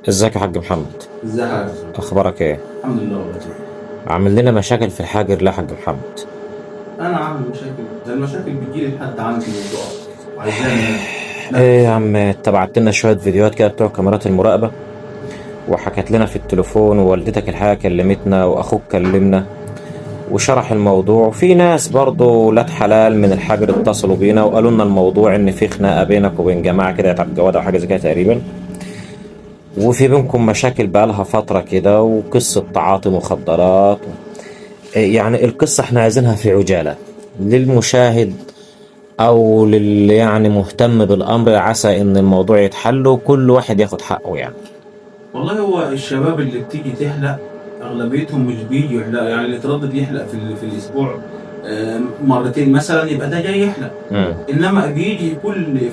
ازيك يا حاج محمد؟ ازيك يا اخبارك ايه؟ الحمد لله والله. عامل لنا مشاكل في الحاجر ليه يا حاج محمد؟ انا عامل مشاكل، ده المشاكل بتجيلي لحد عندي وتقف عايزاني انا. ايه يا عم، اتبعت لنا شويه فيديوهات كده بتوع كاميرات المراقبه، وحكت لنا في التليفون، ووالدتك الحقيقه كلمتنا، واخوك كلمنا وشرح الموضوع. وفي ناس برضه ولاد حلال من الحجر اتصلوا بينا وقالوا لنا الموضوع ان في خناقه بينك وبين جماعه كده تبع جواد او حاجه زي كده تقريبا، وفي بينكم مشاكل بقالها فتره كده، وقصه تعاطي مخدرات. يعني القصه احنا عايزينها في عجاله للمشاهد او للي يعني مهتم بالامر، عسى ان الموضوع يتحل وكل واحد ياخد حقه يعني. والله هو الشباب اللي بتيجي تحلق اغلبيتهم مش بيجي يحلق، يعني اللي تردد يحلق في الاسبوع مرتين مثلا، يبقى ده جاي يحلق. انما بيجي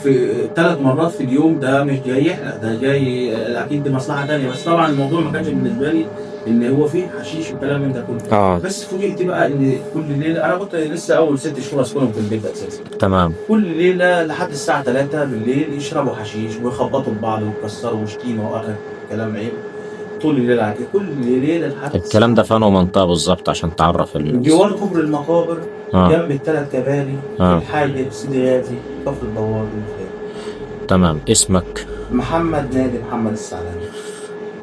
في 3 مرات في اليوم، ده مش جاي يحلق، ده جاي اكيد دي مصلحه تانيه. بس طبعا الموضوع ما كانش بالنسبه لي ان هو فيه حشيش وكلام من ده كله. بس فوجئت بقى ان كل ليله، انا كنت لسه اول 6 شهور اسكنهم في البيت اساسا، تمام. كل ليله لحد الساعه 3 بالليل يشربوا حشيش ويخبطوا ببعض ويكسروا وشتيمه واخر كلام عيب طول الليل على كده، كل ليله لحد الكلام ده فين ومنطقه بالظبط عشان تعرف جوار كبر المقابر، جنب ال3 كباري، الحاج سيدي غازي، كفر الدوار. تمام. اسمك؟ محمد نادي محمد السعداني.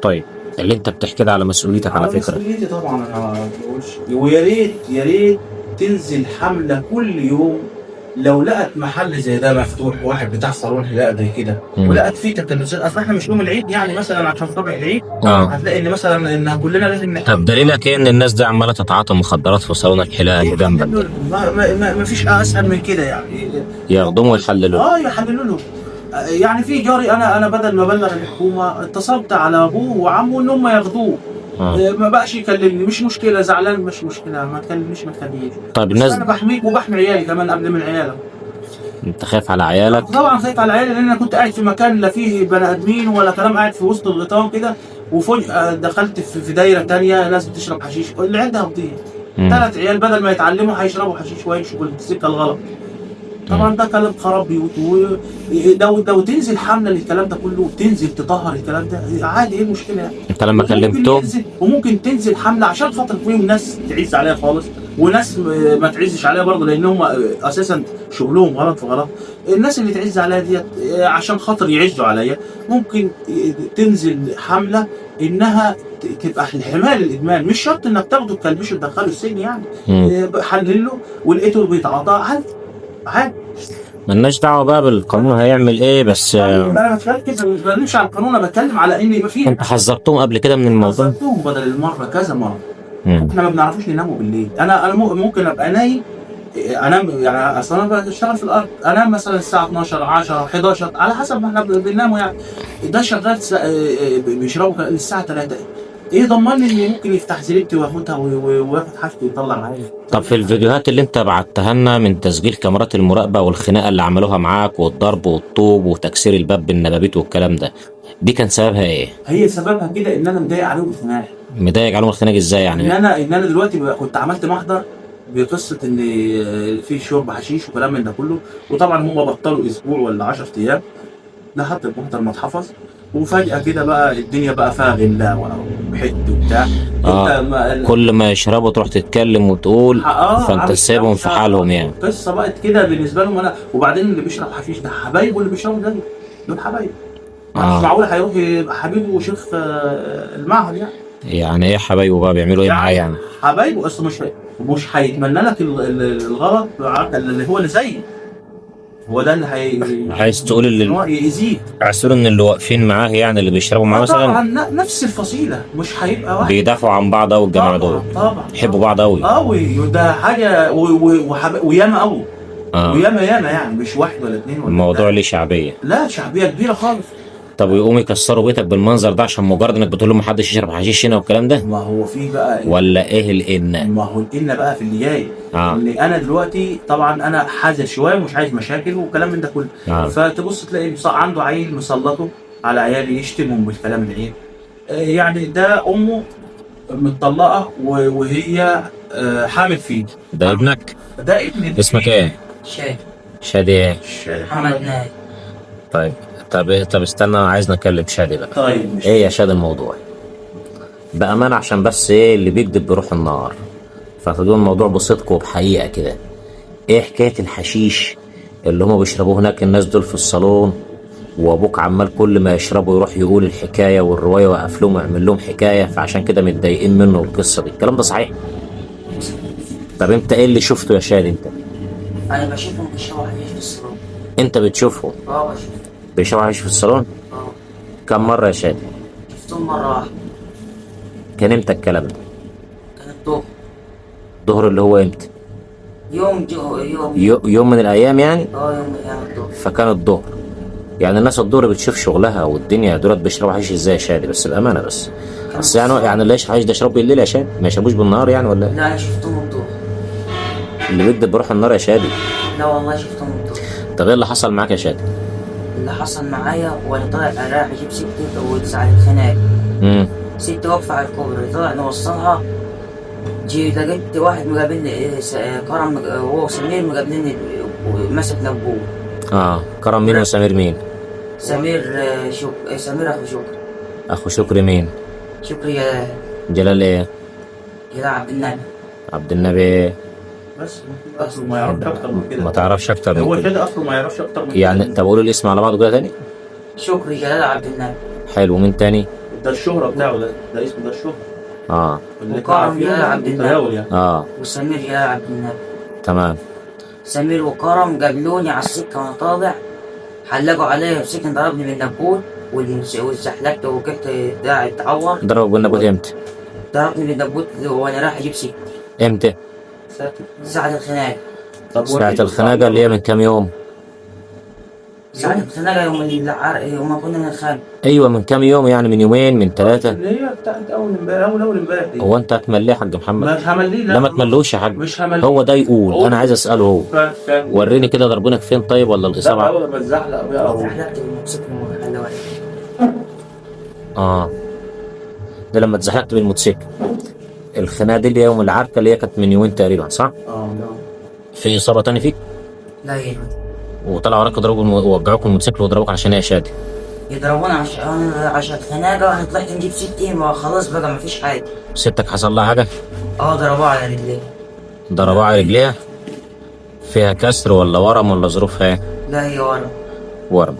طيب، اللي انت بتحكي ده على مسؤوليتك على فكره. مسؤوليتي طبعا، انا ما بقولش. ويا ريت يا ريت تنزل حمله كل يوم. لو لقت محل زي ده مفتوح، واحد بتاع صالون حلاقه زي كده، ولقت فيه تكنسات، اصل احنا مش يوم العيد يعني مثلا عشان صبح العيد هتلاقي ان مثلا ان كلنا لازم نحل. طب دليلك ايه ان الناس دي عماله تتعاطى مخدرات في صالون الحلاقه اللي جنبك؟ ما فيش اسهل من كده يعني. ياخدوهم ويحللوهم. يحللوا له. يعني في جاري، انا بدل ما ابلغ الحكومه اتصلت على ابوه وعمه ان هم ياخدوه. ما بقاش يكلمني، مش مشكله، زعلان مش مشكله، ما تكلمنيش ما تخلينيش. طيب الناس، انا بحميك وبحمي عيالي كمان قبل من عيالك. انت خايف على عيالك؟ طبعا خايف على عيالي، لان انا كنت قاعد في مكان لا فيه بني ادمين ولا كلام، قاعد في وسط الغيطان كده، وفجاه دخلت في دايره تانية ناس بتشرب حشيش، اللي عندها هتضيع. 3 عيال بدل ما يتعلموا هيشربوا حشيش ويمشوا بالسكه الغلط. طبعا ده كلام خراب بيوت. وتنزل حمله للكلام ده كله، تنزل تطهر الكلام ده عادي، ايه المشكله يعني؟ انت لما كلمتهم، وممكن تنزل حمله عشان خاطر فيهم ناس تعز عليها خالص، وناس ما تعزش عليها برضه، لان هم اساسا شغلهم غلط في غلط. الناس اللي تعز عليها ديت عشان خاطر يعزوا عليا، ممكن تنزل حمله انها تبقى حمايه للادمان. مش شرط انك تاخده تكلبشه تدخله السجن يعني. حلله ولقيته بيتعاطى عادي. ملناش دعوه بقى بالقانون هيعمل ايه، بس انا بتكلمش على القانون، انا بتكلم على ان يبقى في. انت حذرتهم قبل كده من الموضوع؟ حذرتهم بدل المره كذا مره. احنا ما بنعرفوش نناموا بالليل. انا ممكن ابقى نايم، انام يعني، اصلا انا بشتغل في الارض، انام مثلا الساعه 12 10 11 على حسب ما احنا بنناموا يعني. ده شغال بيشربوا الساعه 3. ايه ضمن ان ممكن يفتح زريبتي وياخدها وياخد حاجته ويطلع معايا؟ طب في الفيديوهات اللي انت بعتها لنا من تسجيل كاميرات المراقبه والخناقه اللي عملوها معاك والضرب والطوب وتكسير الباب بالنبابيت والكلام ده، دي كان سببها ايه؟ هي سببها كده ان انا مضايق عليهم الخناق. مضايق عليهم الخناق ازاي يعني؟ ان انا دلوقتي كنت عملت محضر بقصه ان في شرب حشيش وكلام من ده كله، وطبعا هم بطلوا اسبوع ولا 10 ايام لحد المحضر ما اتحفظ. وفجأة كده بقى الدنيا بقى فيها غلا وحد وبتاع. كل ما يشربوا تروح تتكلم وتقول، فانت سايبهم في حالهم يعني. قصة بقت كده بالنسبة لهم انا. وبعدين اللي بيشرب حشيش ده حبايبه اللي بيشربوا ده، دول حبايب. مش معقول هيروح يبقى حبيبه وشيخ المعهد يعني. يعني ايه حبايبه بقى؟ بيعملوا ايه معاه يعني؟ حبايبه اصلا مش هيتمنى لك الغلط اللي هو اللي زيك. هو ده اللي عايز تقول اللي يأذيك. عايز تقول ان اللي واقفين معاه يعني اللي بيشربوا معاه مثلا طبعا نفس الفصيله، مش هيبقى واحد. بيدافعوا عن بعض قوي الجماعه دول. طبعا يحبوا بعض قوي ده حاجه وياما قوي. وياما يعني مش واحد ولا 2 ولا. الموضوع ليه شعبيه؟ لا، شعبيه كبيره خالص. طب ويقوموا يكسروا بيتك بالمنظر ده عشان مجرد انك بتقول لهم محدش يشرب حشيش هنا والكلام ده؟ ما هو في بقى ولا ايه الان؟ ما هو الان بقى في اللي جاي. اللي انا دلوقتي طبعا انا حذر شويه ومش عايز مشاكل وكلام من ده كله. فتبص تلاقي عنده عيل مسلطه على عيال يشتمهم بالكلام العيب. يعني ده امه متطلقه وهي حامل فيه. ده ابنك؟ ده ابني. اسمك ايه؟ شادي. شادي ايه؟ محمد نادي. طيب طب استنى، عايز نتكلم شادي بقى. طيب مش ايه يا شادي الموضوع بأمانة، عشان بس ايه اللي بيكذب بروح النار، فتدون الموضوع بصدق وبحقيقة كده. ايه حكاية الحشيش اللي هما بيشربوه هناك الناس دول في الصالون، وابوك عمال كل ما يشربوا يروح يقول الحكاية والرواية ويقف لهم ويعمل لهم حكاية، فعشان كده متضايقين منه القصة دي، الكلام ده صحيح؟ طب انت ايه اللي شفته يا شادي انت؟ انا بشوفهم بيشربوا حشيش في الصالون. انت بتشوفهم بشوف. بيشربوا حشيش في الصالون؟ اه كم مرة يا شادي؟ شفتهم مرة واحدة. كان امتى الكلام ده؟ كانت ظهر. الظهر اللي هو امتى؟ يوم من الايام يعني؟ يوم من ايام الظهر. فكان الظهر، يعني الناس الظهر بتشوف شغلها والدنيا دولت بيشربوا حشيش ازاي يا شادي؟ بس بامانه بس يعني اللي يشرب حشيش ده يشرب بالليل يا شادي، ما يشربوش بالنهار يعني ولا؟ لا انا شفتهم الظهر. اللي بيكدب بروح النار يا شادي. لا والله شفتهم الظهر. طب ايه اللي حصل معاك يا شادي؟ اللي حصل معايا وانا طالع رايح اجيب ستي وساعة الخناق. ستي واقفة على الكوبري، طلع نوصلها. لقيت واحد مقابلني كرم هو سمير مقابلني ماسك نبوه. كرم مين وسمير مين؟ سمير سمير اخو شكري. اخو شكري مين؟ شكري جلال. جلال ايه؟ جلال عبد النبي. عبد النبي. بس اصله ما يعرفش اكتر من كده. ما تعرفش اكتر من كده. هو كده اصله ما يعرفش اكتر من كده. يعني طب قولوا الاسم على بعض كده تاني. شكري جلال عبد النبي. حلو، مين تاني؟ ده الشهرة بتاعه، ده اسمه، ده الشهرة. وكرم جلال عبد النبي. يعني. وسمير جلال عبد النبي. تمام. سمير وكرم قابلوني على السكة وانا طالع، حلقوا عليا مسكني ضربني بالنبوت واتزحلقت وقفت داعي اتعور. ضربك بالنبوت امتى؟ ضربني بالنبوت وانا رايح اجيب سكة. امتى؟ ساعة الخناقة. ساعة الخناقة اللي هي من كام يوم؟ ساعة الخناقة يوم ما كنا نتخانق. ايوه من كام يوم، يعني من يومين من ثلاثة؟ اللي هي بتاعت اول امبارح دي. هو انت هتمليه يا حاج محمد؟ مش همليه. لا ما تملوش يا حاج، مش همليه. هو ده يقول، انا عايز اساله هو. وريني كده ضربونك فين طيب، ولا الاصابة؟ لا اول ما اتزحلق اتزحلقت بالموتوسيكل وحلقوا عليا. ده لما اتزحلقت بالموتوسيكل. الخناقة دي اللي يوم العركة اللي هي كانت من يومين تقريبا صح؟ لا. في إصابة تاني فيك؟ لا يهمني. وطلعوا وراك ضربوا ووقعوك الموتوسيكل وضربوك عشان ايه يا شادي؟ يضربونا عشان خناقة. انا طلعت نجيب ستي، ما خلاص بقى ما فيش حاجة. ستك حصل لها حاجة؟ ضربوها على رجليها. ضربوها على رجليها؟ فيها كسر ولا ورم ولا ظروفها ايه؟ لا هي ورم. ورم.